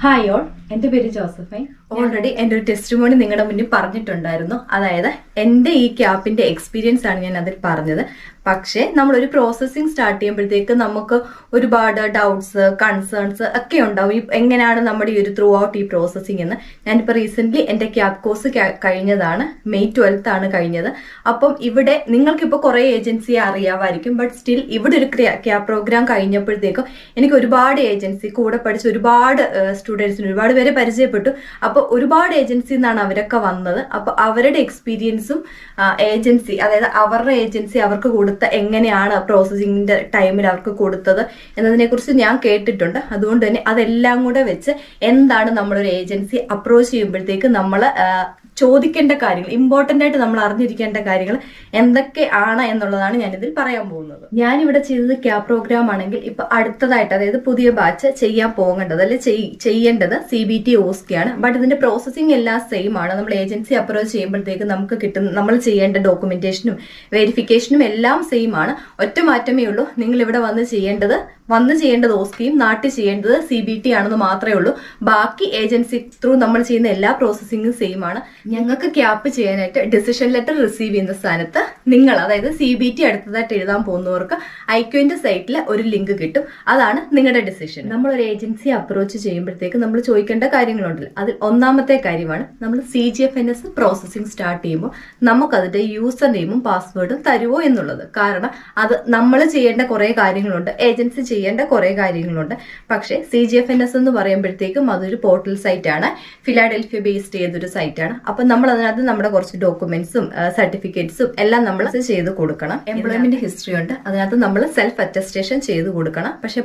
Hi all, എൻ്റെ പേര് Josephine. Already എൻ്റെ ഒരു ടെസ്റ്റിമോണി നിങ്ങളുടെ മുന്നിൽ പറഞ്ഞിട്ടുണ്ടായിരുന്നു. അതായത് എൻ്റെ ഈ ക്യാപ്പിന്റെ എക്സ്പീരിയൻസ് ആണ് ഞാൻ അതിൽ പറഞ്ഞത്. പക്ഷേ നമ്മളൊരു പ്രോസസ്സിങ് സ്റ്റാർട്ട് ചെയ്യുമ്പോഴത്തേക്ക് നമുക്ക് ഒരുപാട് ഡൗട്ട്സ്, കൺസേൺസ് ഒക്കെ ഉണ്ടാവും. എങ്ങനെയാണ് നമ്മുടെ ഈ ഒരു ത്രൂ ഔട്ട് ഈ പ്രോസസ്സിംഗ് എന്ന്. ഞാനിപ്പോൾ റീസെന്റ് എൻ്റെ ക്യാപ് കോഴ്സ് കഴിഞ്ഞതാണ്. മെയ് 12th ആണ് കഴിഞ്ഞത്. അപ്പം ഇവിടെ നിങ്ങൾക്കിപ്പോൾ കുറേ ഏജൻസിയെ അറിയാമായിരിക്കും. ബട്ട് സ്റ്റിൽ ഇവിടെ ഒരു ക്യാപ് പ്രോഗ്രാം കഴിഞ്ഞപ്പോഴത്തേക്കും എനിക്ക് ഒരുപാട് ഏജൻസി കൂടെ പഠിച്ച ഒരുപാട് സ്റ്റുഡൻസിന് ഒരുപാട് പേരെ പരിചയപ്പെട്ടു. അപ്പോൾ ഒരുപാട് ഏജൻസി നിന്നാണ് അവരൊക്കെ വന്നത്. അപ്പോൾ അവരുടെ എക്സ്പീരിയൻസും ഏജൻസി, അതായത് അവരുടെ ഏജൻസി അവർക്ക് കൊടുത്ത എങ്ങനെയാണ് പ്രോസസ്സിങ്ങിന്റെ ടൈമിൽ അവർക്ക് കൊടുത്തത് എന്നതിനെ കുറിച്ച് ഞാൻ കേട്ടിട്ടുണ്ട്. അതുകൊണ്ട് തന്നെ അതെല്ലാം കൂടെ വെച്ച് എന്താണ് നമ്മളൊരു ഏജൻസി അപ്രോച്ച് ചെയ്യുമ്പോഴത്തേക്ക് നമ്മൾ ചോദിക്കേണ്ട കാര്യങ്ങൾ, ഇമ്പോർട്ടന്റ് ആയിട്ട് നമ്മൾ അറിഞ്ഞിരിക്കേണ്ട കാര്യങ്ങൾ എന്തൊക്കെയാണ് എന്നുള്ളതാണ് ഞാനിതിൽ പറയാൻ പോകുന്നത്. ഞാനിവിടെ ചെയ്തത് ക്യാപ് പ്രോഗ്രാം ആണെങ്കിൽ ഇപ്പൊ അടുത്തതായിട്ട്, അതായത് പുതിയ ബാച്ച് ചെയ്യാൻ പോകേണ്ടത് അല്ലെ ചെയ്യേണ്ടത് CBT OSCE ആണ്. ബട്ട് ഇതിന്റെ പ്രോസസ്സിംഗ് എല്ലാം സെയിം ആണ്. നമ്മൾ ഏജൻസി അപ്രോച്ച് ചെയ്യുമ്പോഴത്തേക്ക് നമുക്ക് കിട്ടുന്ന നമ്മൾ ചെയ്യേണ്ട ഡോക്യുമെന്റേഷനും വെരിഫിക്കേഷനും എല്ലാം സെയിം ആണ്. ഒറ്റ മാറ്റമേ ഉള്ളൂ. നിങ്ങൾ ഇവിടെ വന്ന് ചെയ്യേണ്ടത് OSCEയും നാട്ടിൽ ചെയ്യേണ്ടത് CBT ആണെന്ന് മാത്രമേ ഉള്ളൂ. ബാക്കി ഏജൻസി ത്രൂ നമ്മൾ ചെയ്യുന്ന എല്ലാ പ്രോസസ്സിംഗും സെയിം ആണ്. ഞങ്ങൾക്ക് ക്യാപ്പ് ചെയ്യാനായിട്ട് ഡിസിഷൻ ലെറ്റർ റിസീവ് ചെയ്യുന്ന സ്ഥാനത്ത് നിങ്ങൾ, അതായത് CBT അടുത്തതായിട്ട് എഴുതാൻ പോകുന്നവർക്ക് ഐക്യുവിന്റെ സൈറ്റിൽ ഒരു ലിങ്ക് കിട്ടും. അതാണ് നിങ്ങളുടെ ഡിസിഷൻ. നമ്മൾ ഒരു ഏജൻസി അപ്രോച്ച് ചെയ്യുമ്പോഴത്തേക്ക് നമ്മൾ ചോദിക്കേണ്ട കാര്യങ്ങളുണ്ടല്ലോ. അതിൽ ഒന്നാമത്തെ കാര്യമാണ് നമ്മൾ CGFNS പ്രോസസ്സിംഗ് സ്റ്റാർട്ട് ചെയ്യുമ്പോൾ നമുക്ക് അതിന്റെ യൂസർ നെയിമും പാസ്വേഡും തരുമോ എന്നുള്ളത്. കാരണം അത് നമ്മൾ ചെയ്യേണ്ട കുറെ കാര്യങ്ങളുണ്ട്, ഏജൻസി ചെയ്യേണ്ട കുറെ കാര്യങ്ങളുണ്ട്. പക്ഷേ CGFNS എന്ന് പറയുമ്പോഴത്തേക്കും അതൊരു പോർട്ടൽ സൈറ്റ് ആണ്, ഫിലാഡൽഫിയ ബേസ്ഡ് ചെയ്തൊരു സൈറ്റ് ആണ്. അപ്പൊ നമ്മൾ അതിനകത്ത് നമ്മുടെ കുറച്ച് ഡോക്യുമെന്റ്സും സർട്ടിഫിക്കറ്റ്സും എല്ലാം നമ്മൾ ചെയ്ത് കൊടുക്കണം. എംപ്ലോയ്മെന്റ് ഹിസ്റ്ററി ഉണ്ട്, അതിനകത്ത് നമ്മൾ സെൽഫ് അറ്റസ്റ്റേഷൻ ചെയ്ത് കൊടുക്കണം. പക്ഷെ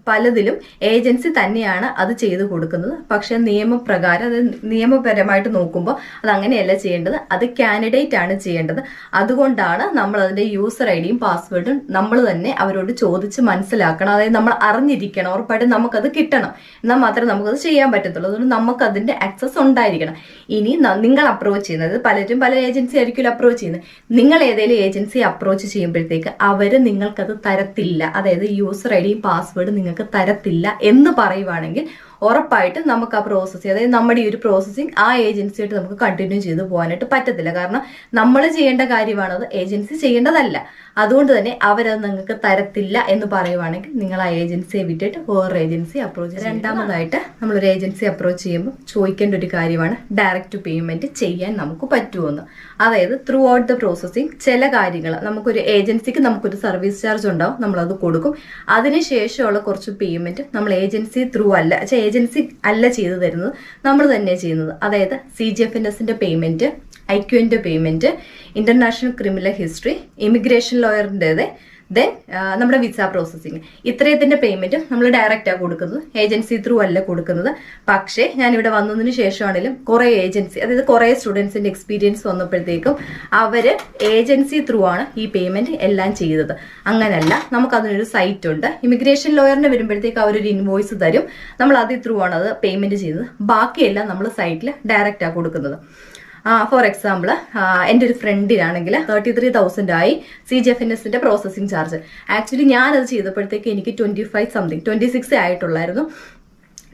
പലതിലും ഏജൻസി തന്നെയാണ് അത് ചെയ്ത് കൊടുക്കുന്നത്. പക്ഷെ നിയമപ്രകാരം, അത് നിയമപരമായിട്ട് നോക്കുമ്പോൾ അത് അങ്ങനെയല്ല ചെയ്യേണ്ടത്, അത് കാൻഡിഡേറ്റ് ആണ് ചെയ്യേണ്ടത്. അതുകൊണ്ടാണ് നമ്മൾ അതിന്റെ യൂസർ ഐഡിയും പാസ്വേഡും നമ്മൾ തന്നെ അവരോട് ചോദിച്ച് മനസ്സിലാക്കണം. അതായത് നമ്മൾ അറിഞ്ഞിരിക്കണം, ഉറപ്പായിട്ടും നമുക്കത് കിട്ടണം. എന്നാൽ മാത്രമേ നമുക്കത് ചെയ്യാൻ പറ്റത്തുള്ളൂ. അതുകൊണ്ട് നമുക്ക് അതിന്റെ ആക്സസ് ഉണ്ടായിരിക്കണം. ഇനി നിങ്ങൾ അപ്രോച്ച് ചെയ്യുന്നത്, പലരും പല ഏജൻസി ആയിരിക്കും അപ്രോച്ച് ചെയ്യുന്നത്. നിങ്ങൾ ഏതെങ്കിലും ഏജൻസി അപ്രോച്ച് ചെയ്യുമ്പോഴത്തേക്ക് അവര് നിങ്ങൾക്കത് തരത്തില്ല, അതായത് യൂസർ ഐഡിയും പാസ്വേഡും നിങ്ങൾക്ക് തരത്തില്ല എന്ന് പറയുവാണെങ്കിൽ ഉറപ്പായിട്ടും നമുക്ക് ആ പ്രോസസ്സിങ്, അതായത് നമ്മുടെ ഈ ഒരു പ്രോസസ്സിങ് ആ ഏജൻസിയായിട്ട് നമുക്ക് കണ്ടിന്യൂ ചെയ്ത് പോകാനായിട്ട് പറ്റത്തില്ല. കാരണം നമ്മൾ ചെയ്യേണ്ട കാര്യമാണത്, ഏജൻസി ചെയ്യേണ്ടതല്ല. അതുകൊണ്ട് തന്നെ അവരത് നിങ്ങൾക്ക് തരത്തില്ല എന്ന് പറയുവാണെങ്കിൽ നിങ്ങൾ ആ ഏജൻസിയെ വിട്ടിട്ട് വേറൊരു ഏജൻസി അപ്രോച്ച് ചെയ്യുക. രണ്ടാമതായിട്ട് നമ്മളൊരു ഏജൻസി അപ്രോച്ച് ചെയ്യുമ്പോൾ ചോദിക്കേണ്ട ഒരു കാര്യമാണ് ഡയറക്റ്റ് പേയ്മെന്റ് ചെയ്യാൻ നമുക്ക് പറ്റുമെന്ന്. അതായത് ത്രൂ ഔട്ട് ദ പ്രോസസ്സിങ് ചില കാര്യങ്ങൾ നമുക്കൊരു ഏജൻസിക്ക് നമുക്കൊരു സർവീസ് ചാർജ് ഉണ്ടാവും, നമ്മളത് കൊടുക്കും. അതിനുശേഷമുള്ള കുറച്ച് പേയ്മെന്റ് നമ്മൾ ഏജൻസി ത്രൂ അല്ല, ഏജൻസി അല്ല ചെയ്തു തരുന്നത്, നമ്മൾ തന്നെ ചെയ്യുന്നത്. അതായത് CGFNSന്റെ പേയ്മെന്റ്, ഐക്യുവിന്റെ payment, international criminal history, immigration ലോയറിൻ്റെത്, ദെൻ നമ്മുടെ വിസ പ്രോസസ്സിങ്, ഇത്രയത്തിന്റെ പേയ്മെന്റ് നമ്മൾ ഡയറക്റ്റ് ആണ് കൊടുക്കുന്നത്, ഏജൻസി ത്രൂ അല്ല കൊടുക്കുന്നത്. പക്ഷേ ഞാനിവിടെ വന്നതിന് ശേഷമാണെങ്കിലും കുറെ ഏജൻസി, അതായത് കുറെ സ്റ്റുഡൻസിന്റെ എക്സ്പീരിയൻസ് വന്നപ്പോഴത്തേക്കും അവര് ഏജൻസി ത്രൂ ആണ് ഈ പേയ്മെന്റ് എല്ലാം ചെയ്തത്. അങ്ങനല്ല, നമുക്ക് അതിനൊരു സൈറ്റ് ഉണ്ട്. ഇമിഗ്രേഷൻ ലോയറിന് വരുമ്പോഴത്തേക്ക് അവരൊരു ഇൻവോയ്സ് തരും, നമ്മൾ അതിൽ ത്രൂ ആണ് അത് പേയ്മെന്റ് ചെയ്തത്. ബാക്കിയെല്ലാം നമ്മൾ സൈറ്റിൽ ഡയറക്റ്റ് ആണ് കൊടുക്കുന്നത്. ഫോർ എക്സാമ്പിൾ, എൻ്റെ ഒരു ഫ്രണ്ടിനാണെങ്കിൽ 33,000 ആയി CGFNSന്റെ പ്രോസസ്സിംഗ് ചാർജ്. ആക്ച്വലി ഞാനത് ചെയ്തപ്പോഴത്തേക്ക് എനിക്ക് 26 ആയിട്ടുള്ളായിരുന്നു.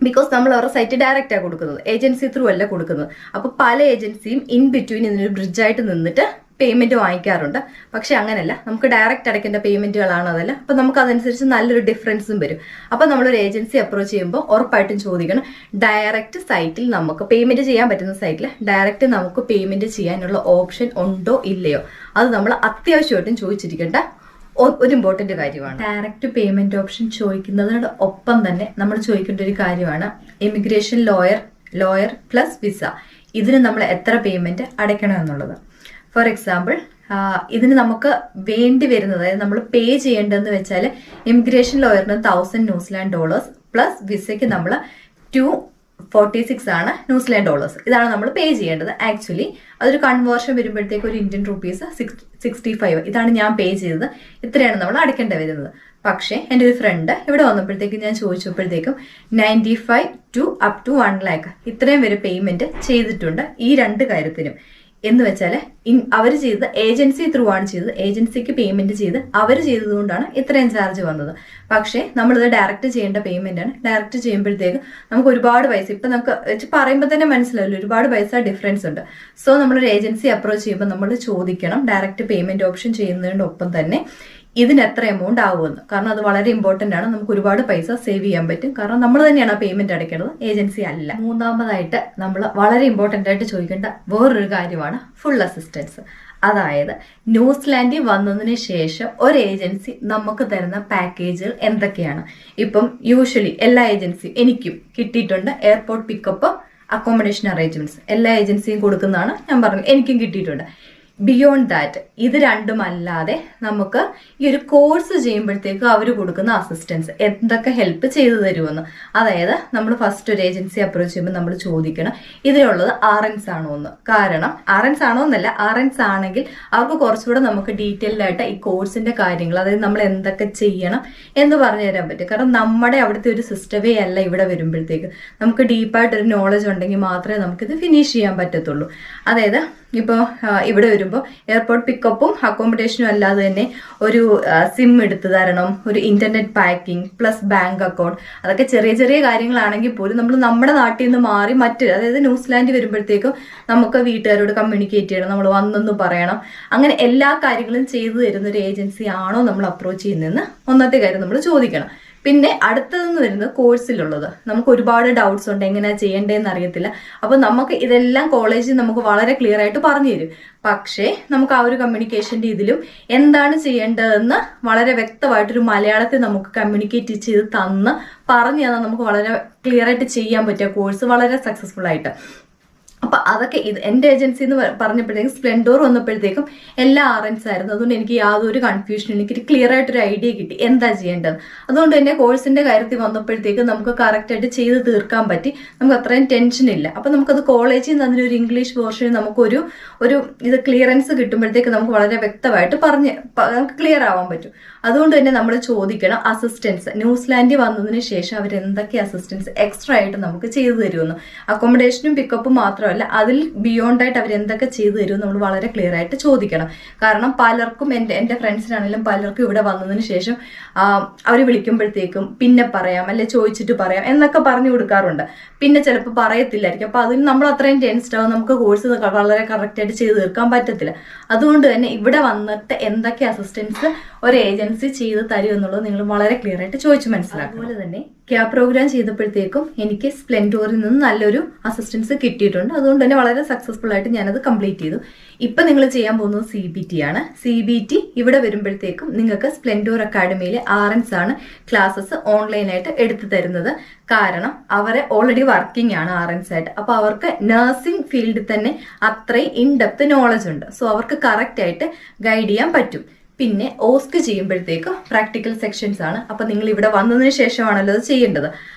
ബിക്കോസ് നമ്മൾ അവരുടെ സൈറ്റ് ഡയറക്റ്റ് ആണ് കൊടുക്കുന്നത്, ഏജൻസി ത്രൂ അല്ല കൊടുക്കുന്നത്. അപ്പൊ പല ഏജൻസിയും ഇൻ ബിറ്റ്വീൻ ഇതിനൊരു ബ്രിഡ്ജായിട്ട് നിന്നിട്ട് പേയ്മെന്റ് വാങ്ങിക്കാറുണ്ട്. പക്ഷെ അങ്ങനെയല്ല, നമുക്ക് ഡയറക്റ്റ് അടയ്ക്കേണ്ട പേയ്മെന്റുകളാണ് അതല്ല. അപ്പൊ നമുക്ക് അതനുസരിച്ച് നല്ലൊരു ഡിഫറൻസും വരും. അപ്പൊ നമ്മളൊരു ഏജൻസി അപ്രോച്ച് ചെയ്യുമ്പോൾ ഉറപ്പായിട്ടും ചോദിക്കണം, ഡയറക്റ്റ് സൈറ്റിൽ നമുക്ക് പേയ്മെന്റ് ചെയ്യാൻ പറ്റുന്ന സൈറ്റിൽ ഡയറക്റ്റ് നമുക്ക് പേയ്മെന്റ് ചെയ്യാനുള്ള ഓപ്ഷൻ ഉണ്ടോ ഇല്ലയോ, അത് നമ്മൾ അത്യാവശ്യമായിട്ടും ചോദിച്ചിരിക്കേണ്ട ഒരു ഇമ്പോർട്ടന്റ് കാര്യമാണ്. ഡയറക്റ്റ് പേയ്മെന്റ് ഓപ്ഷൻ ചോദിക്കുന്നതിനോട് ഒപ്പം തന്നെ നമ്മൾ ചോദിക്കേണ്ട ഒരു കാര്യമാണ് ഇമിഗ്രേഷൻ ലോയർ പ്ലസ് വിസ, ഇതിന് നമ്മൾ എത്ര പേയ്മെന്റ് അടയ്ക്കണം എന്നുള്ളത്. ഫോർ എക്സാമ്പിൾ, ഇതിന് നമുക്ക് വേണ്ടി വരുന്നത്, അതായത് നമ്മൾ പേ ചെയ്യേണ്ടതെന്ന് വെച്ചാൽ ഇമിഗ്രേഷൻ ലോയറിന് $1,000 പ്ലസ് വിസയ്ക്ക് നമ്മൾ 246 ആണ് $. ഇതാണ് നമ്മൾ പേ ചെയ്യേണ്ടത്. ആക്ച്വലി അതൊരു കൺവേർഷൻ വരുമ്പോഴത്തേക്ക് ഒരു ഇന്ത്യൻ റുപ്പീസ് 65, ഇതാണ് ഞാൻ പേ ചെയ്തത്. ഇത്രയാണ് നമ്മൾ അടയ്ക്കേണ്ടി വരുന്നത്. പക്ഷേ എൻ്റെ ഒരു ഫ്രണ്ട് ഇവിടെ വന്നപ്പോഴത്തേക്കും ഞാൻ ചോദിച്ചപ്പോഴത്തേക്കും 95 to up to 1 lakh ഇത്രയും വരെ പേയ്മെന്റ് ചെയ്തിട്ടുണ്ട് ഈ രണ്ട് കാര്യത്തിനും. എന്ന് വെച്ചാൽ അവർ ചെയ്തത് ഏജൻസി ത്രൂ ആണ് ചെയ്തത്, ഏജൻസിക്ക് പേയ്മെന്റ് ചെയ്ത് അവർ ചെയ്തതുകൊണ്ടാണ് ഇത്രയും ചാർജ് വന്നത്. പക്ഷേ നമ്മളിത് ഡയറക്റ്റ് ചെയ്യേണ്ട പേയ്മെന്റ് ആണ്. ഡയറക്റ്റ് ചെയ്യുമ്പോഴത്തേക്ക് നമുക്ക് ഒരുപാട് പൈസ, ഇപ്പൊ നമുക്ക് പറയുമ്പോൾ തന്നെ മനസ്സിലാവില്ല, ഒരുപാട് പൈസ ഡിഫറൻസ് ഉണ്ട്. സോ നമ്മളൊരു ഏജൻസി അപ്രോച്ച് ചെയ്യുമ്പോൾ നമ്മൾ ചോദിക്കണം ഡയറക്റ്റ് പേയ്മെന്റ് ഓപ്ഷൻ ചെയ്യുന്നതിനൊപ്പം തന്നെ ഇതിന് എത്ര എമൗണ്ട് ആവുമെന്ന്. കാരണം അത് വളരെ ഇമ്പോർട്ടന്റ് ആണ്. നമുക്ക് ഒരുപാട് പൈസ സേവ് ചെയ്യാൻ പറ്റും. കാരണം നമ്മൾ തന്നെയാണ് ആ പേയ്മെന്റ് അടയ്ക്കേണ്ടത്, ഏജൻസി അല്ല. മൂന്നാമതായിട്ട് നമ്മൾ വളരെ ഇമ്പോർട്ടന്റ് ആയിട്ട് ചോദിക്കേണ്ട വേറൊരു കാര്യമാണ് ഫുൾ അസിസ്റ്റൻസ്. അതായത് ന്യൂസിലാൻഡിൽ വന്നതിന് ശേഷം ഒരു ഏജൻസി നമുക്ക് തരുന്ന പാക്കേജുകൾ എന്തൊക്കെയാണ്. ഇപ്പം യൂഷ്വലി എല്ലാ ഏജൻസിയും എനിക്കും കിട്ടിയിട്ടുണ്ട്. എയർപോർട്ട് പിക്കപ്പ്, അക്കോമഡേഷൻ അറേഞ്ച്മെന്റ്സ് എല്ലാ ഏജൻസിയും കൊടുക്കുന്നതാണ് ഞാൻ പറഞ്ഞത്, എനിക്കും കിട്ടിയിട്ടുണ്ട്. ബിയോണ്ട് ദാറ്റ് ഇത് രണ്ടും അല്ലാതെ നമുക്ക് ഈ ഒരു കോഴ്സ് ചെയ്യുമ്പോഴത്തേക്ക് അവർ കൊടുക്കുന്ന അസിസ്റ്റൻസ് എന്തൊക്കെ ഹെൽപ്പ് ചെയ്തു തരുമെന്ന്. അതായത് നമ്മൾ ഫസ്റ്റ് ഒരു ഏജൻസി അപ്രോച്ച് ചെയ്യുമ്പോൾ നമ്മൾ ചോദിക്കണം ഇതിലുള്ളത് RNs ആണോ എന്ന്. കാരണം RNs ആണോ എന്നല്ല, RNs ആണെങ്കിൽ അവർക്ക് കുറച്ചുകൂടെ നമുക്ക് ഡീറ്റെയിൽഡ് ആയിട്ട് ഈ കോഴ്സിന്റെ കാര്യങ്ങൾ, അതായത് നമ്മൾ എന്തൊക്കെ ചെയ്യണം എന്ന് പറഞ്ഞു തരാൻ പറ്റും. കാരണം നമ്മുടെ അവിടുത്തെ ഒരു സിസ്റ്റമേ അല്ല ഇവിടെ വരുമ്പോഴത്തേക്ക്. നമുക്ക് ഡീപ്പായിട്ടൊരു നോളജ് ഉണ്ടെങ്കിൽ മാത്രമേ നമുക്കിത് ഫിനിഷ് ചെയ്യാൻ പറ്റത്തുള്ളൂ. അതായത് ഇപ്പോൾ ഇവിടെ വരുമ്പോൾ എയർപോർട്ട് പിക്കപ്പും അക്കോമഡേഷനും അല്ലാതെ തന്നെ ഒരു സിം എടുത്തു തരണം, ഒരു internet packing plus bank account, അതൊക്കെ ചെറിയ ചെറിയ കാര്യങ്ങളാണെങ്കിൽ പോലും നമ്മൾ നമ്മുടെ നാട്ടിൽ നിന്ന് മാറി അതായത് ന്യൂസിലാൻഡ് വരുമ്പോഴത്തേക്കും നമുക്ക് വീട്ടുകാരോട് കമ്മ്യൂണിക്കേറ്റ് ചെയ്യണം, നമ്മൾ വന്നെന്ന് പറയണം. അങ്ങനെ എല്ലാ കാര്യങ്ങളും ചെയ്തു തരുന്ന ഒരു ഏജൻസി ആണോ നമ്മൾ അപ്രോച്ച് ചെയ്യുന്നതെന്ന് ഒന്നത്തെ കാര്യം നമ്മൾ ചോദിക്കണം. പിന്നെ അടുത്തതെന്ന് വരുന്നത് കോഴ്സിലുള്ളത്. നമുക്ക് ഒരുപാട് ഡൗട്ട്സ് ഉണ്ട്, എങ്ങനെയാ ചെയ്യേണ്ടതെന്ന് അറിയത്തില്ല. അപ്പൊ നമുക്ക് ഇതെല്ലാം കോളേജിൽ നമുക്ക് വളരെ ക്ലിയർ ആയിട്ട് പറഞ്ഞു തരും. പക്ഷേ നമുക്ക് ആ ഒരു കമ്മ്യൂണിക്കേഷന്റെ ഇതിലും എന്താണ് ചെയ്യേണ്ടതെന്ന് വളരെ വ്യക്തമായിട്ടൊരു മലയാളത്തിൽ നമുക്ക് കമ്മ്യൂണിക്കേറ്റ് ചെയ്ത് തന്ന് പറഞ്ഞു തന്നാൽ നമുക്ക് വളരെ ക്ലിയർ ആയിട്ട് ചെയ്യാൻ പറ്റിയ കോഴ്സ് വളരെ സക്സസ്ഫുൾ ആയിട്ട്. അപ്പൊ അതൊക്കെ ഇത് എന്റെ ഏജൻസി എന്ന് പറഞ്ഞപ്പോഴത്തേക്കും സ്പ്ലെൻഡോർ വന്നപ്പോഴത്തേക്കും എല്ലാ RNs ആയിരുന്നു. അതുകൊണ്ട് എനിക്ക് യാതൊരു കൺഫ്യൂഷനും, എനിക്ക് ക്ലിയർ ആയിട്ടൊരു ഐഡിയ കിട്ടി എന്താ ചെയ്യേണ്ടത്. അതുകൊണ്ട് തന്നെ കോഴ്സിന്റെ കാര്യത്തിൽ വന്നപ്പോഴത്തേക്കും നമുക്ക് കറക്റ്റ് ആയിട്ട് ചെയ്ത് തീർക്കാൻ പറ്റി. നമുക്ക് അത്രയും ടെൻഷൻ ഇല്ല. അപ്പൊ നമുക്കത് കോളേജിൽ നിന്ന് അതിനൊരു ഇംഗ്ലീഷ് വേർഷൻ നമുക്കൊരു ഇത് ക്ലിയറൻസ് കിട്ടുമ്പോഴത്തേക്ക് നമുക്ക് വളരെ വ്യക്തമായിട്ട് നമുക്ക് ക്ലിയർ ആവാൻ പറ്റും. അതുകൊണ്ട് തന്നെ നമ്മൾ ചോദിക്കണം അസിസ്റ്റൻസ്. ന്യൂസിലാൻഡിൽ വന്നതിന് ശേഷം അവർ എന്തൊക്കെ അസിസ്റ്റൻസ് എക്സ്ട്രാ ആയിട്ട് നമുക്ക് ചെയ്തു തരുമെന്ന്. അക്കോമഡേഷനും പിക്കപ്പും മാത്രമല്ല, അതിൽ ബിയോണ്ട് ആയിട്ട് അവർ എന്തൊക്കെ ചെയ്തു തരുമെന്ന് നമ്മൾ വളരെ ക്ലിയർ ആയിട്ട് ചോദിക്കണം. കാരണം പലർക്കും എന്റെ ഫ്രണ്ട്സിനാണെങ്കിലും പലർക്കും ഇവിടെ വന്നതിന് ശേഷം അവർ വിളിക്കുമ്പോഴത്തേക്കും പിന്നെ പറയാം, അല്ലെ ചോദിച്ചിട്ട് പറയാം എന്നൊക്കെ പറഞ്ഞു കൊടുക്കാറുണ്ട്. പിന്നെ ചിലപ്പോൾ പറയത്തില്ലായിരിക്കും. അപ്പൊ അതിന് നമ്മൾ അത്രയും ടെൻസ്ഡ് ആവും, നമുക്ക് കോഴ്സ് വളരെ കറക്റ്റ് ആയിട്ട് ചെയ്ത് തീർക്കാൻ പറ്റത്തില്ല. അതുകൊണ്ട് തന്നെ ഇവിടെ വന്നിട്ട് എന്തൊക്കെ അസിസ്റ്റൻസ് ഒരു ഏജൻസി ചെയ്ത് തരും എന്നുള്ളത് നിങ്ങൾ വളരെ ക്ലിയർ ആയിട്ട് ചോദിച്ചു മനസ്സിലാക്കും. അതുപോലെ തന്നെ ക്യാബ് പ്രോഗ്രാം ചെയ്തപ്പോഴത്തേക്കും എനിക്ക് സ്പ്ലെൻഡോറിൽ നിന്ന് നല്ലൊരു അസിസ്റ്റൻസ് കിട്ടിയിട്ടുണ്ട്. അതുകൊണ്ട് തന്നെ വളരെ സക്സസ്ഫുൾ ആയിട്ട് ഞാനത് കംപ്ലീറ്റ് ചെയ്തു. ഇപ്പൊ നിങ്ങൾ ചെയ്യാൻ പോകുന്നത് CBT ആണ്. CBT ഇവിടെ വരുമ്പോഴത്തേക്കും നിങ്ങൾക്ക് സ്പ്ലെൻഡോർ അക്കാഡമിയിലെ RNs ആണ് ക്ലാസ്സസ് ഓൺലൈനായിട്ട് എടുത്തു തരുന്നത്. കാരണം അവരെ ഓൾറെഡി വർക്കിംഗ് ആണ് RNs ആയിട്ട്. അപ്പൊ അവർക്ക് നഴ്സിംഗ് ഫീൽഡിൽ തന്നെ അത്രയും ഇൻ ഡെപ്ത് നോളജ് ഉണ്ട്. സോ അവർക്ക് കറക്റ്റ് ആയിട്ട് ഗൈഡ് ചെയ്യാൻ പറ്റും. പിന്നെ OSCE ചെയ്യുമ്പോഴത്തേക്ക് പ്രാക്ടിക്കൽ സെക്ഷൻസ് ആണ്. അപ്പൊ നിങ്ങൾ ഇവിടെ വന്നതിന് ശേഷമാണല്ലോ അത് ചെയ്യേണ്ടത്.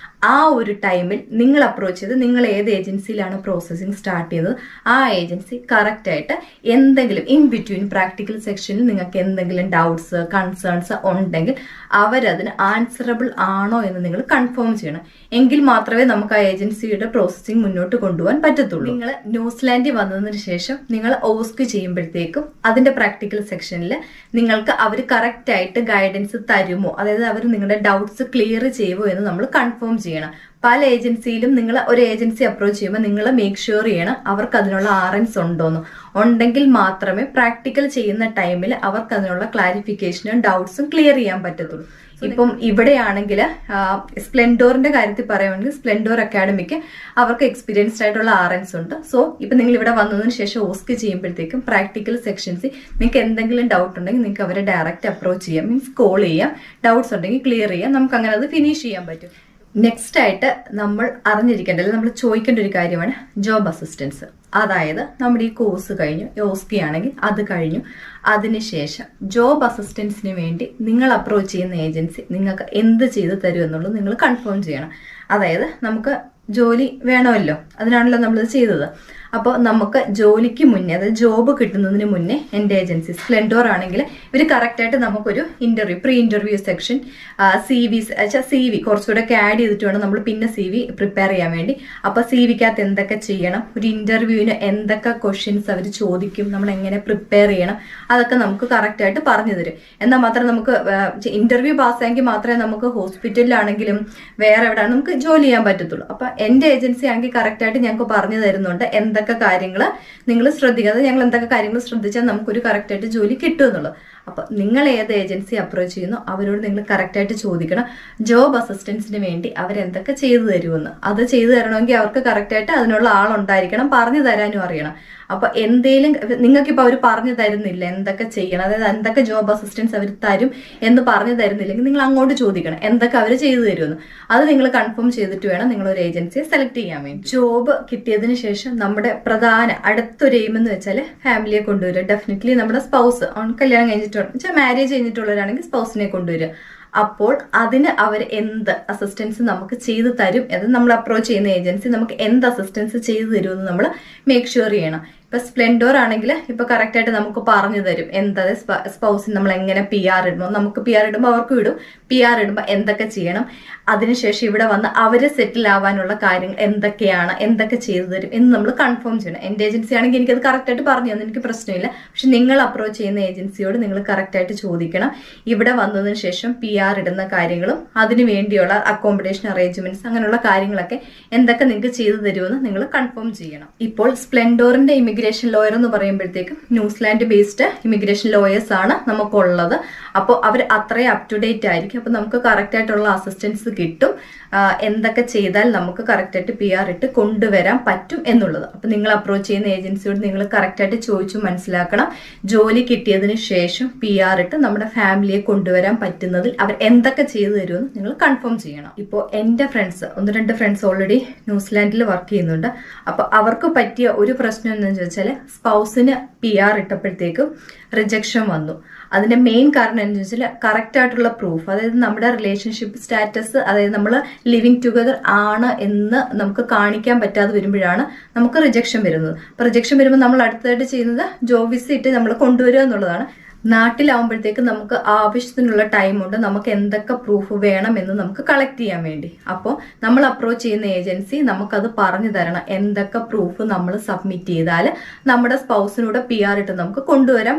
ആ ഒരു ടൈമിൽ നിങ്ങൾ അപ്രോച്ച് ചെയ്ത് നിങ്ങൾ ഏത് ഏജൻസിയിലാണ് പ്രോസസ്സിംഗ് സ്റ്റാർട്ട് ചെയ്തത് ആ ഏജൻസി കറക്റ്റ് ആയിട്ട് എന്തെങ്കിലും ഇൻ ബിറ്റ്വീൻ പ്രാക്ടിക്കൽ സെക്ഷനിൽ നിങ്ങൾക്ക് എന്തെങ്കിലും ഡൗട്ട്സ് കൺസേൺസ് ഉണ്ടെങ്കിൽ അവരതിന് ആൻസറബിൾ ആണോ എന്ന് നിങ്ങൾ കൺഫേം ചെയ്യണം. എങ്കിൽ മാത്രമേ നമുക്ക് ആ ഏജൻസിയുടെ പ്രോസസ്സിംഗ് മുന്നോട്ട് കൊണ്ടുപോകാൻ പറ്റത്തുള്ളൂ. നിങ്ങൾ ന്യൂസിലാൻഡിൽ വന്നതിന് ശേഷം നിങ്ങൾ OSCE ചെയ്യുമ്പോഴത്തേക്കും അതിന്റെ പ്രാക്ടിക്കൽ സെക്ഷനിൽ നിങ്ങൾക്ക് അവർ കറക്റ്റ് ആയിട്ട് ഗൈഡൻസ് തരുമോ, അതായത് അവർ നിങ്ങളുടെ ഡൗട്ട്സ് ക്ലിയർ ചെയ്യുമോ എന്ന് നമ്മൾ കൺഫേം ചെയ്യണം. പല ഏജൻസിയിലും നിങ്ങൾ ഒരു ഏജൻസി അപ്രോച്ച് ചെയ്യുമ്പോൾ നിങ്ങൾ മേക്ക് ഷുവർ ചെയ്യണം അവർക്ക് അതിനുള്ള RNs ഉണ്ടോന്ന്. ഉണ്ടെങ്കിൽ മാത്രമേ പ്രാക്ടിക്കൽ ചെയ്യുന്ന ടൈമിൽ അവർക്ക് അതിനുള്ള ക്ലാരിഫിക്കേഷനും ഡൗട്ട്സും ക്ലിയർ ചെയ്യാൻ പറ്റത്തുള്ളൂ. ഇപ്പം ഇവിടെയാണെങ്കിൽ സ്പ്ലെൻഡോറിന്റെ കാര്യത്തിൽ പറയുകയാണെങ്കിൽ സ്പ്ലെൻഡോർ അക്കാഡമിക്ക് അവർക്ക് എക്സ്പീരിയൻസ്ഡ് ആയിട്ടുള്ള RNs ഉണ്ട്. സോ ഇപ്പൊ നിങ്ങൾ ഇവിടെ വന്നതിന് ശേഷം OSCE ചെയ്യുമ്പോഴത്തേക്കും പ്രാക്ടിക്കൽ സെക്ഷൻസിൽ നിങ്ങൾക്ക് എന്തെങ്കിലും ഡൗട്ട് ഉണ്ടെങ്കിൽ നിങ്ങൾക്ക് അവരെ ഡയറക്റ്റ് അപ്രോച്ച് ചെയ്യാം, മീൻസ് കോൾ ചെയ്യാം. ഡൗട്ട്സ് ഉണ്ടെങ്കിൽ ക്ലിയർ ചെയ്യാം. നമുക്ക് അങ്ങനെ അത് ഫിനിഷ് ചെയ്യാൻ പറ്റും. നെക്സ്റ്റ് ആയിട്ട് നമ്മൾ അറിഞ്ഞിരിക്കേണ്ടത്, നമ്മൾ ചോദിക്കേണ്ട ഒരു കാര്യമാണ് ജോബ് അസിസ്റ്റൻസ്. അതായത് നമ്മുടെ ഈ കോഴ്സ് കഴിഞ്ഞു, OSCE ആണെങ്കിൽ അത് കഴിഞ്ഞു, അതിനുശേഷം ജോബ് അസിസ്റ്റൻസിന് വേണ്ടി നിങ്ങൾ അപ്രോച്ച് ചെയ്യുന്ന ഏജൻസി നിങ്ങൾക്ക് എന്ത് ചെയ്ത് തരും എന്നുള്ളത് നിങ്ങൾ കൺഫേം ചെയ്യണം. അതായത് നമുക്ക് ജോലി വേണമല്ലോ, അതിനാണല്ലോ നമ്മളിത് ചെയ്തത്. അപ്പോൾ നമുക്ക് ജോലിക്ക് മുന്നേ, അതായത് ജോബ് കിട്ടുന്നതിന് മുന്നേ എൻ്റെ ഏജൻസി സ്പ്ലെൻഡോർ ആണെങ്കിൽ ഇവർ കറക്റ്റായിട്ട് നമുക്കൊരു പ്രീ ഇന്റർവ്യൂ സെക്ഷൻ, CV കുറച്ചുകൂടെ ഒക്കെ ആഡ് ചെയ്തിട്ട് വേണം നമ്മൾ പിന്നെ CV പ്രിപ്പയർ ചെയ്യാൻ വേണ്ടി. അപ്പോൾ CVക്കകത്ത് എന്തൊക്കെ ചെയ്യണം, ഒരു ഇന്റർവ്യൂവിന് എന്തൊക്കെ ക്വസ്റ്റ്യൻസ് അവർ ചോദിക്കും, നമ്മൾ എങ്ങനെ പ്രിപ്പയർ ചെയ്യണം, അതൊക്കെ നമുക്ക് കറക്റ്റായിട്ട് പറഞ്ഞു തരും. എന്നാൽ മാത്രം നമുക്ക് ഇന്റർവ്യൂ പാസ്സായെങ്കിൽ മാത്രമേ നമുക്ക് ഹോസ്പിറ്റലിലാണെങ്കിലും വേറെ എവിടെ നമുക്ക് ജോലി ചെയ്യാൻ പറ്റത്തുള്ളൂ. അപ്പൊ എന്റെ ഏജൻസി ആണെങ്കിൽ കറക്റ്റായിട്ട് ഞങ്ങൾക്ക് പറഞ്ഞു തരുന്നുണ്ട് എന്തൊക്കെ കാര്യങ്ങൾ നിങ്ങൾ ശ്രദ്ധിക്കുക, ഞങ്ങൾ എന്തൊക്കെ കാര്യങ്ങൾ ശ്രദ്ധിച്ചാൽ നമുക്കൊരു കറക്റ്റായിട്ട് ജോലി കിട്ടും എന്നുള്ളത്. അപ്പൊ നിങ്ങൾ ഏത് ഏജൻസി അപ്രോച്ച് ചെയ്യുന്നു അവരോട് നിങ്ങൾ കറക്റ്റായിട്ട് ചോദിക്കണം ജോബ് അസിസ്റ്റൻസിന് വേണ്ടി അവരെന്തൊക്കെ ചെയ്തു തരുമെന്ന്. അത് ചെയ്തു തരണമെങ്കിൽ അവർക്ക് കറക്റ്റായിട്ട് അതിനുള്ള ആളുണ്ടായിരിക്കണം, പറഞ്ഞു തരാനും അറിയണം. അപ്പൊ എന്തേലും നിങ്ങൾക്കിപ്പോൾ അവർ പറഞ്ഞു തരുന്നില്ല എന്തൊക്കെ ചെയ്യണം, അതായത് എന്തൊക്കെ ജോബ് അസിസ്റ്റൻസ് അവർ തരും എന്ന് പറഞ്ഞു തരുന്നില്ലെങ്കിൽ നിങ്ങൾ അങ്ങോട്ട് ചോദിക്കണം എന്തൊക്കെ അവർ ചെയ്തു തരുമെന്ന്. അത് നിങ്ങൾ കൺഫേം ചെയ്തിട്ട് വേണം നിങ്ങൾ ഒരു ഏജൻസിയെ സെലക്ട് ചെയ്യാൻ വേണ്ടി. ജോബ് കിട്ടിയതിന് ശേഷം നമ്മുടെ പ്രധാന അടുത്തൊരു എയിം എന്ന് വെച്ചാൽ ഫാമിലിയെ കൊണ്ടുവരിക. ഡെഫിനറ്റ്ലി നമ്മുടെ സ്പൗസ് കല്യാണം കഴിഞ്ഞിട്ടുള്ള മാരേജ് കഴിഞ്ഞിട്ടുള്ളവരാണെങ്കിൽ സ്പൗസിനെ കൊണ്ടുവരിക. അപ്പോൾ അതിന് അവർ എന്ത് അസിസ്റ്റൻസ് നമുക്ക് ചെയ്തു തരും, അത് നമ്മൾ അപ്രോച്ച് ചെയ്യുന്ന ഏജൻസി നമുക്ക് എന്ത് അസിസ്റ്റൻസ് ചെയ്തു തരുമെന്ന് നമ്മൾ മേക്ക് ഷുവർ ചെയ്യണം. ഇപ്പൊ സ്പ്ലെൻഡോർ ആണെങ്കിൽ ഇപ്പൊ കറക്റ്റ് ആയിട്ട് നമുക്ക് പറഞ്ഞു തരും എന്താ സ്പൗസിന് നമ്മൾ എങ്ങനെ PR ഇടുമ്പോൾ, നമുക്ക് PR ഇടുമ്പോൾ അവർക്ക് ഇടും, PR ഇടുമ്പോൾ എന്തൊക്കെ ചെയ്യണം, അതിനുശേഷം ഇവിടെ വന്ന് അവര് സെറ്റിൽ ആവാനുള്ള കാര്യങ്ങൾ എന്തൊക്കെയാണ്, എന്തൊക്കെ ചെയ്തു തരും എന്ന് നമ്മൾ കൺഫേം ചെയ്യണം. എന്റെ ഏജൻസി ആണെങ്കിൽ എനിക്കത് കറക്റ്റ് ആയിട്ട് പറഞ്ഞു തന്നു, എനിക്ക് പ്രശ്നമില്ല. പക്ഷെ നിങ്ങൾ അപ്രോച്ച് ചെയ്യുന്ന ഏജൻസിയോട് നിങ്ങൾ കറക്റ്റ് ആയിട്ട് ചോദിക്കണം ഇവിടെ വന്നതിന് ശേഷം PR ഇടുന്ന കാര്യങ്ങളും അതിനു വേണ്ടിയുള്ള അക്കോമഡേഷൻ അറേഞ്ച്മെന്റ്സ് അങ്ങനെയുള്ള കാര്യങ്ങളൊക്കെ എന്തൊക്കെ നിങ്ങൾക്ക് ചെയ്തു തരുമെന്ന് നിങ്ങൾ കൺഫേം ചെയ്യണം. ഇപ്പോൾ സ്പ്ലെൻഡോറിന്റെ ഇമിഗ്രേഷൻ ലോയർ എന്ന് പറയുമ്പോഴത്തേക്കും ന്യൂസിലാൻഡ് ബേസ്ഡ് ഇമിഗ്രേഷൻ ലോയേഴ്സ് ആണ് നമുക്കുള്ളത്. അപ്പോൾ അവർ അത്രയും അപ് ടു ഡേറ്റ് ആയിരിക്കും. അപ്പോൾ നമുക്ക് കറക്റ്റ് ആയിട്ടുള്ള അസിസ്റ്റൻസ് കിട്ടും, എന്തൊക്കെ ചെയ്താൽ നമുക്ക് കറക്റ്റായിട്ട് PR ഇട്ട് കൊണ്ടുവരാൻ പറ്റും എന്നുള്ളത്. അപ്പൊ നിങ്ങൾ അപ്രോച്ച് ചെയ്യുന്ന ഏജൻസിയോട് നിങ്ങൾ കറക്റ്റായിട്ട് ചോദിച്ചു മനസ്സിലാക്കണം ജോലി കിട്ടിയതിന് ശേഷം PR ഇട്ട് നമ്മുടെ ഫാമിലിയെ കൊണ്ടുവരാൻ പറ്റുന്നതിൽ അവർ എന്തൊക്കെ ചെയ്തു തരുമെന്ന് നിങ്ങൾ കൺഫേം ചെയ്യണം. ഇപ്പോൾ എൻ്റെ ഫ്രണ്ട്സ് 1-2 ഫ്രണ്ട്സ് ഓൾറെഡി ന്യൂസിലാൻഡിൽ വർക്ക് ചെയ്യുന്നുണ്ട്. അപ്പൊ അവർക്ക് പറ്റിയ ഒരു പ്രശ്നം എന്താണെന്ന് വെച്ചാൽ സ്പൗസിന് PR ഇട്ടപ്പോഴത്തേക്കും റിജക്ഷൻ വന്നു. അതിന്റെ മെയിൻ കാരണം എന്താണെന്ന് വെച്ചാൽ കറക്റ്റ് ആയിട്ടുള്ള പ്രൂഫ്, അതായത് നമ്മുടെ റിലേഷൻഷിപ്പ് സ്റ്റാറ്റസ്, അതായത് നമ്മൾ ലിവിങ് ടുഗദർ ആണ് എന്ന് നമുക്ക് കാണിക്കാൻ പറ്റാതെ വരുമ്പോഴാണ് നമുക്ക് റിജക്ഷൻ വരുന്നത്. അപ്പൊ റിജക്ഷൻ വരുമ്പോൾ നമ്മൾ അടുത്തതായിട്ട് ചെയ്യുന്നത് ജോബ് വിസ ഇട്ട് നമ്മൾ കൊണ്ടുവരിക എന്നുള്ളതാണ്. നാട്ടിലാവുമ്പോഴത്തേക്ക് നമുക്ക് ആവശ്യത്തിനുള്ള ടൈമുണ്ട്, നമുക്ക് എന്തൊക്കെ പ്രൂഫ് വേണം എന്ന് നമുക്ക് കളക്ട് ചെയ്യാൻ വേണ്ടി. അപ്പോൾ നമ്മൾ അപ്രോച്ച് ചെയ്യുന്ന ഏജൻസി നമുക്കത് പറഞ്ഞു തരണം എന്തൊക്കെ പ്രൂഫ് നമ്മൾ സബ്മിറ്റ് ചെയ്താൽ നമ്മുടെ സ്പൗസിനൂടെ PR ഇട്ട് നമുക്ക് കൊണ്ടുവരാൻ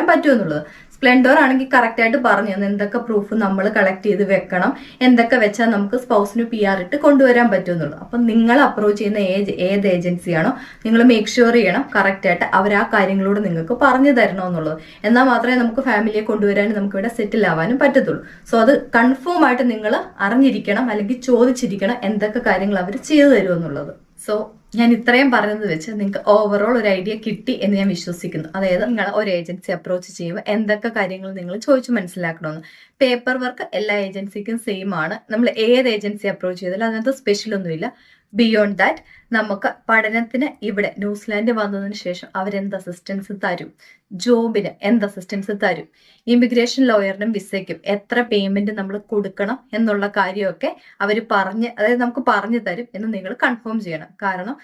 പറ്റുമെന്നുള്ളത്. സ്പ്ലെൻഡോർ ആണെങ്കിൽ കറക്റ്റ് ആയിട്ട് പറഞ്ഞു തന്നു എന്തൊക്കെ പ്രൂഫ് നമ്മൾ കളക്ട് ചെയ്ത് വെക്കണം, എന്തൊക്കെ വെച്ചാൽ നമുക്ക് സ്പൗസിന് PR ഇട്ട് കൊണ്ടുവരാൻ പറ്റുമെന്നുള്ളത്. അപ്പം നിങ്ങൾ അപ്രോച്ച് ചെയ്യുന്ന ഏത് ഏജൻസിയാണോ നിങ്ങൾ മേക്ക് ഷുവർ ചെയ്യണം കറക്റ്റ് ആയിട്ട് അവർ ആ കാര്യങ്ങളോട് നിങ്ങൾക്ക് പറഞ്ഞു തരണമെന്നുള്ളത്. എന്നാൽ മാത്രമേ നമുക്ക് ഫാമിലിയെ കൊണ്ടുവരാനും നമുക്ക് ഇവിടെ സെറ്റിൽ ആവാനും പറ്റത്തുള്ളൂ. സോ അത് കൺഫേം ആയിട്ട് നിങ്ങൾ അറിഞ്ഞിരിക്കണം, അല്ലെങ്കിൽ ചോദിച്ചിരിക്കണം എന്തൊക്കെ കാര്യങ്ങൾ അവർ ചെയ്തു തരുമെന്നുള്ളത്. സോ ഞാൻ ഇത്രയും പറഞ്ഞത് വെച്ച് നിങ്ങൾക്ക് ഓവറോൾ ഒരു ഐഡിയ കിട്ടി എന്ന് ഞാൻ വിശ്വസിക്കുന്നു. അതായത് നിങ്ങൾ ഒരു ഏജൻസി അപ്രോച്ച് ചെയ്യുമ്പോൾ എന്തൊക്കെ കാര്യങ്ങൾ നിങ്ങൾ ചോദിച്ചു മനസ്സിലാക്കണമെന്ന്. പേപ്പർ വർക്ക് എല്ലാ ഏജൻസിക്കും സെയിം ആണ്. നമ്മൾ ഏത് ഏജൻസി അപ്രോച്ച് ചെയ്താലും അതിനകത്ത് സ്പെഷ്യൽ ഒന്നുമില്ല. ബിയോണ്ട് ദാറ്റ് നമുക്ക് പഠനത്തിന് ഇവിടെ ന്യൂസിലാൻഡ് വന്നതിന് ശേഷം അവരെന്ത് അസിസ്റ്റൻസ് തരും, ജോബിന് എന്ത് അസിസ്റ്റൻസ് തരും, ഇമിഗ്രേഷൻ ലോയറിനും വിസയ്ക്കും എത്ര പേയ്മെന്റ് നമ്മൾ കൊടുക്കണം എന്നുള്ള കാര്യമൊക്കെ അവർ അതായത് നമുക്ക് പറഞ്ഞു തരും എന്ന് നിങ്ങൾ കൺഫേം ചെയ്യണം. കാരണം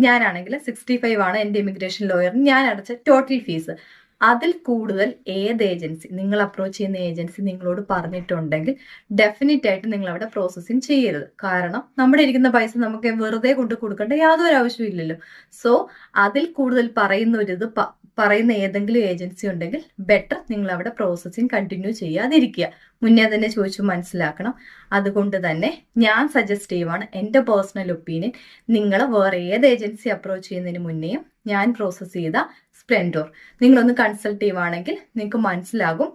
ഞാനാണെങ്കിൽ 65 ആണ് എൻ്റെ ഇമിഗ്രേഷൻ ലോയറിന് ഞാൻ അടച്ച ടോട്ടൽ ഫീസ്. അതിൽ കൂടുതൽ ഏത് ഏജൻസി നിങ്ങൾ അപ്രോച്ച് ചെയ്യുന്ന ഏജൻസി നിങ്ങളോട് പറഞ്ഞിട്ടുണ്ടെങ്കിൽ ഡെഫിനറ്റ് ആയിട്ട് നിങ്ങൾ അവിടെ പ്രോസസ്സിങ് ചെയ്യരുത്. കാരണം നമ്മുടെ ഇരിക്കുന്ന പൈസ നമുക്ക് വെറുതെ കൊടുക്കേണ്ട യാതൊരു ആവശ്യമില്ലല്ലോ. സോ അതിൽ കൂടുതൽ പറയുന്ന ഏതെങ്കിലും ഏജൻസി ഉണ്ടെങ്കിൽ ബെറ്റർ നിങ്ങൾ അവിടെ പ്രോസസ്സിങ് കണ്ടിന്യൂ ചെയ്യാതിരിക്കുക. മുന്നേ തന്നെ ചോദിച്ചു മനസ്സിലാക്കണം. അതുകൊണ്ട് തന്നെ ഞാൻ സജസ്റ്റ് ചെയ്യുവാണ്, എൻ്റെ പേഴ്സണൽ ഒപ്പീനിയൻ, നിങ്ങൾ വേറെ ഏത് ഏജൻസി അപ്രോച്ച് ചെയ്യുന്നതിന് മുന്നേയും ഞാൻ പ്രോസസ്സ് ചെയ്ത സ്പ്ലെൻഡോർ നിങ്ങളൊന്ന് കൺസൾട്ട് ചെയ്യുവാണെങ്കിൽ നിങ്ങൾക്ക് മനസ്സിലാകും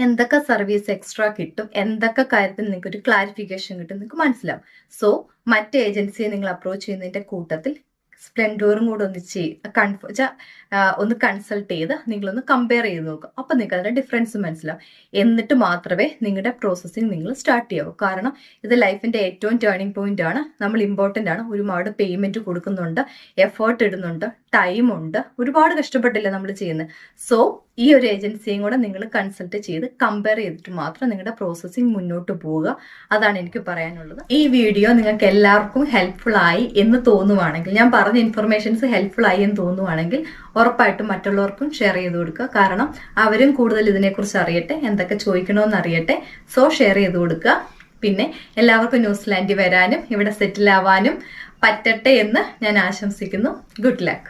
എന്തൊക്കെ സർവീസ് എക്സ്ട്രാ കിട്ടും, എന്തൊക്കെ കാര്യത്തിൽ നിങ്ങൾക്ക് ഒരു ക്ലാരിഫിക്കേഷൻ കിട്ടും നിങ്ങൾക്ക് മനസ്സിലാവും. സോ മറ്റ് ഏജൻസിയെ നിങ്ങൾ അപ്രോച്ച് ചെയ്യുന്നതിന്റെ കൂട്ടത്തിൽ സ്പ്ലെൻഡോറും കൂടെ ഒന്ന് കൺസൾട്ട് ചെയ്ത് നിങ്ങളൊന്ന് കമ്പയർ ചെയ്ത് നോക്കുക. അപ്പൊ നിങ്ങൾക്ക് അതിന്റെ ഡിഫറൻസ് മനസ്സിലാവും. എന്നിട്ട് മാത്രമേ നിങ്ങളുടെ പ്രോസസ്സിങ് നിങ്ങൾ സ്റ്റാർട്ട് ചെയ്യാവൂ. കാരണം ഇത് ലൈഫിന്റെ ഏറ്റവും ടേണിംഗ് പോയിന്റ് ആണ്. നമ്മൾ ഇമ്പോർട്ടന്റ് ആണ്. ഒരുപാട് പേയ്മെന്റ് കൊടുക്കുന്നുണ്ട്, എഫേർട്ട് ഇടുന്നുണ്ട്, ടൈമുണ്ട്, ഒരുപാട് കഷ്ടപ്പെട്ടില്ല നമ്മൾ ചെയ്യുന്നത്. സോ ഈ ഒരു ഏജൻസിയും കൂടെ നിങ്ങൾ കൺസൾട്ട് ചെയ്ത് കമ്പയർ ചെയ്തിട്ട് മാത്രം നിങ്ങളുടെ പ്രോസസ്സിങ് മുന്നോട്ട് പോവുക. അതാണ് എനിക്ക് പറയാനുള്ളത്. ഈ വീഡിയോ നിങ്ങൾക്ക് എല്ലാവർക്കും ഹെൽപ്ഫുൾ ആയി എന്ന് തോന്നുവാണെങ്കിൽ, ഞാൻ പറഞ്ഞ ഇൻഫർമേഷൻസ് ഹെൽപ്ഫുൾ ആയി എന്ന് തോന്നുവാണെങ്കിൽ ഉറപ്പായിട്ടും മറ്റുള്ളവർക്കും ഷെയർ ചെയ്ത് കൊടുക്കുക. കാരണം അവരും കൂടുതൽ ഇതിനെക്കുറിച്ച് അറിയട്ടെ, എന്തൊക്കെ ചോദിക്കണമെന്ന് അറിയട്ടെ. സോ ഷെയർ ചെയ്ത് കൊടുക്കുക. പിന്നെ എല്ലാവർക്കും ന്യൂസിലാൻഡിൽ വരാനും ഇവിടെ സെറ്റിൽ ആവാനും പറ്റട്ടെ എന്ന് ഞാൻ ആശംസിക്കുന്നു. Good luck.